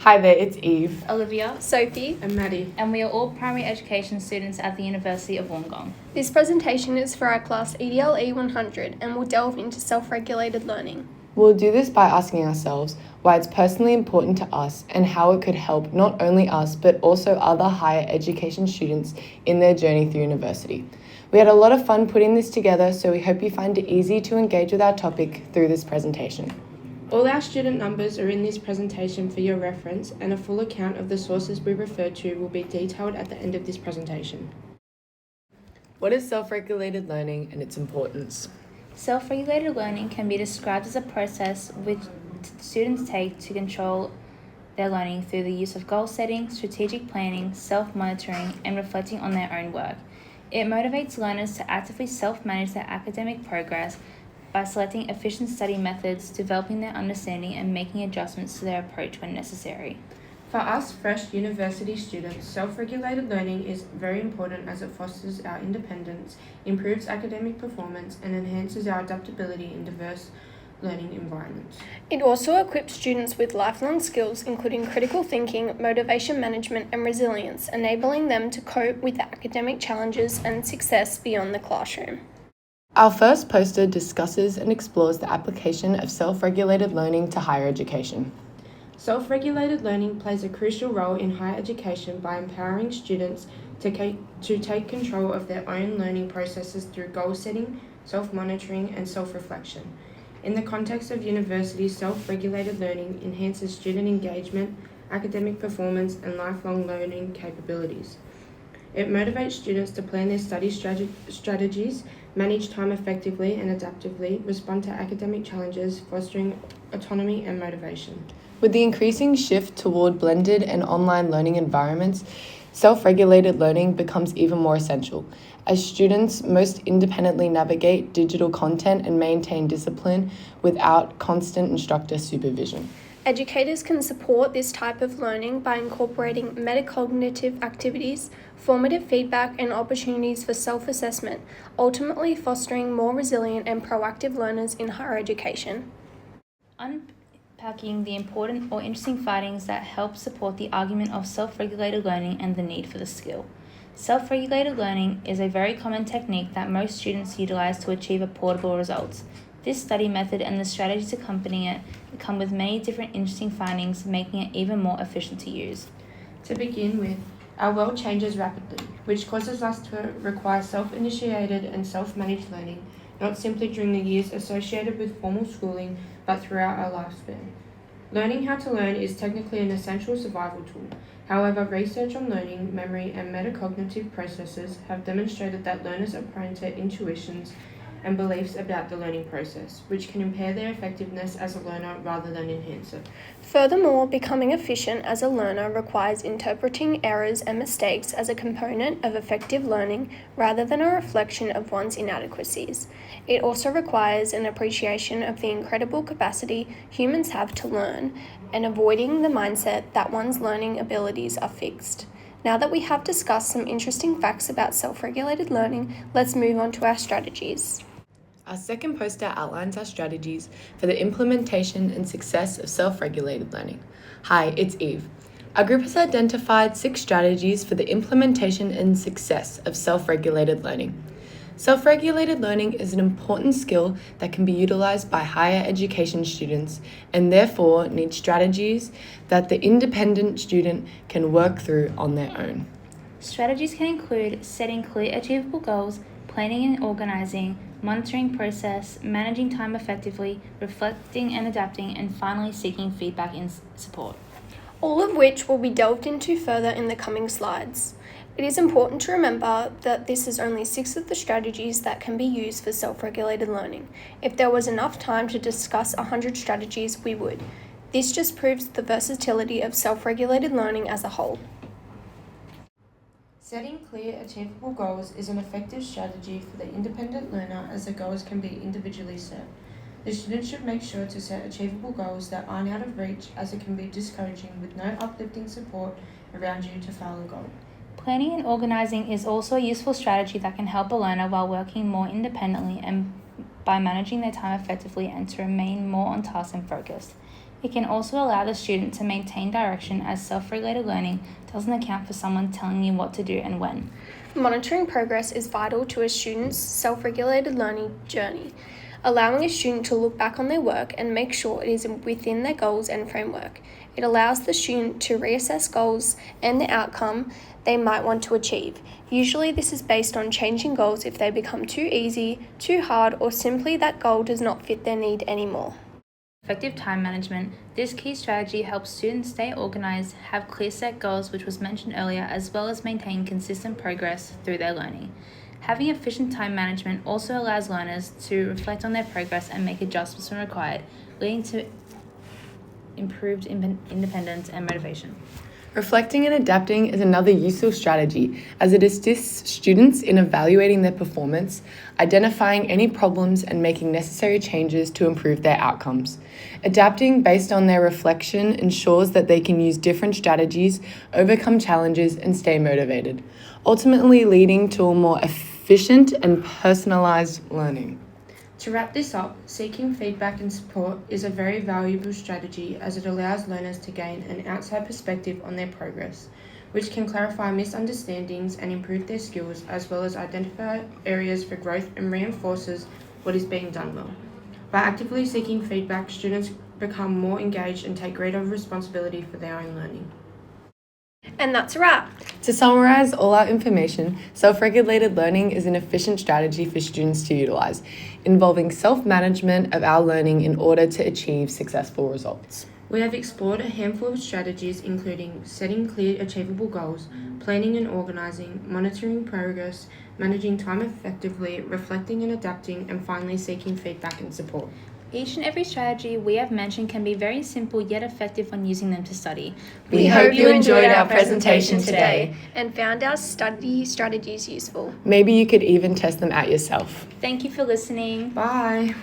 Hi there, it's Eve, Olivia, Sophie, and Maddie. And we are all primary education students at the University of Wollongong. This presentation is for our class EDLE100 and will delve into self-regulated learning. We'll do this by asking ourselves why it's personally important to us and how it could help not only us but also other higher education students in their journey through university. We had a lot of fun putting this together, so we hope you find it easy to engage with our topic through this presentation. All our student numbers are in this presentation for your reference, and a full account of the sources we refer to will be detailed at the end of this presentation. What is self-regulated learning and its importance? Self-regulated learning can be described as a process which students take to control their learning through the use of goal setting, strategic planning, self-monitoring, and reflecting on their own work. It motivates learners to actively self-manage their academic progress by selecting efficient study methods, developing their understanding, and making adjustments to their approach when necessary. For us fresh university students, self-regulated learning is very important as it fosters our independence, improves academic performance, and enhances our adaptability in diverse learning environments. It also equips students with lifelong skills including critical thinking, motivation management, and resilience, enabling them to cope with academic challenges and success beyond the classroom. Our first poster discusses and explores the application of self-regulated learning to higher education. Self-regulated learning plays a crucial role in higher education by empowering students to take control of their own learning processes through goal setting, self-monitoring, and self-reflection. In the context of university, self-regulated learning enhances student engagement, academic performance, and lifelong learning capabilities. It motivates students to plan their study strategies, manage time effectively and adaptively, respond to academic challenges, fostering autonomy and motivation. With the increasing shift toward blended and online learning environments, self-regulated learning becomes even more essential, as students most independently navigate digital content and maintain discipline without constant instructor supervision. Educators can support this type of learning by incorporating metacognitive activities, formative feedback, and opportunities for self-assessment, ultimately fostering more resilient and proactive learners in higher education. Unpacking the important or interesting findings that help support the argument of self-regulated learning and the need for the skill. Self-regulated learning is a very common technique that most students utilize to achieve portable results. This study method and the strategies accompanying it come with many different interesting findings, making it even more efficient to use. To begin with, our world changes rapidly, which causes us to require self-initiated and self-managed learning, not simply during the years associated with formal schooling, but throughout our lifespan. Learning how to learn is technically an essential survival tool. However, research on learning, memory, and metacognitive processes have demonstrated that learners are prone to intuitions and beliefs about the learning process, which can impair their effectiveness as a learner rather than enhance it. Furthermore, becoming efficient as a learner requires interpreting errors and mistakes as a component of effective learning rather than a reflection of one's inadequacies. It also requires an appreciation of the incredible capacity humans have to learn and avoiding the mindset that one's learning abilities are fixed. Now that we have discussed some interesting facts about self-regulated learning, let's move on to our strategies. Our second poster outlines our strategies for the implementation and success of self-regulated learning. Hi, it's Eve. Our group has identified 6 strategies for the implementation and success of self-regulated learning. Self-regulated learning is an important skill that can be utilized by higher education students and therefore needs strategies that the independent student can work through on their own. Strategies can include setting clear, achievable goals, planning and organizing, monitoring process, managing time effectively, reflecting and adapting, and finally seeking feedback and support. All of which will be delved into further in the coming slides. It is important to remember that this is only 6 of the strategies that can be used for self-regulated learning. If there was enough time to discuss 100 strategies, we would. This just proves the versatility of self-regulated learning as a whole. Setting clear, achievable goals is an effective strategy for the independent learner as the goals can be individually set. The student should make sure to set achievable goals that aren't out of reach, as it can be discouraging with no uplifting support around you to fail a goal. Planning and organizing is also a useful strategy that can help a learner while working more independently and by managing their time effectively and to remain more on task and focused. It can also allow the student to maintain direction, as self-regulated learning doesn't account for someone telling you what to do and when. Monitoring progress is vital to a student's self-regulated learning journey, allowing a student to look back on their work and make sure it is within their goals and framework. It allows the student to reassess goals and the outcome they might want to achieve. Usually this is based on changing goals if they become too easy, too hard, or simply that goal does not fit their need anymore. Effective time management. This key strategy helps students stay organized, have clear set goals, which was mentioned earlier, as well as maintain consistent progress through their learning. Having efficient time management also allows learners to reflect on their progress and make adjustments when required, leading to improved independence and motivation. Reflecting and adapting is another useful strategy, as it assists students in evaluating their performance, identifying any problems, and making necessary changes to improve their outcomes. Adapting based on their reflection ensures that they can use different strategies, overcome challenges, and stay motivated, ultimately leading to a more efficient and personalized learning. To wrap this up, seeking feedback and support is a very valuable strategy, as it allows learners to gain an outside perspective on their progress, which can clarify misunderstandings and improve their skills, as well as identify areas for growth and reinforces what is being done well. By actively seeking feedback, students become more engaged and take greater responsibility for their own learning. And that's a wrap. To summarize all our information, self-regulated learning is an efficient strategy for students to utilize, involving self-management of our learning in order to achieve successful results. We have explored a handful of strategies, including setting clear, achievable goals, planning and organizing, monitoring progress, managing time effectively, reflecting and adapting, and finally seeking feedback and support. Each and every strategy we have mentioned can be very simple yet effective when using them to study. We hope you enjoyed our presentation today and found our study strategies useful. Maybe you could even test them out yourself. Thank you for listening. Bye!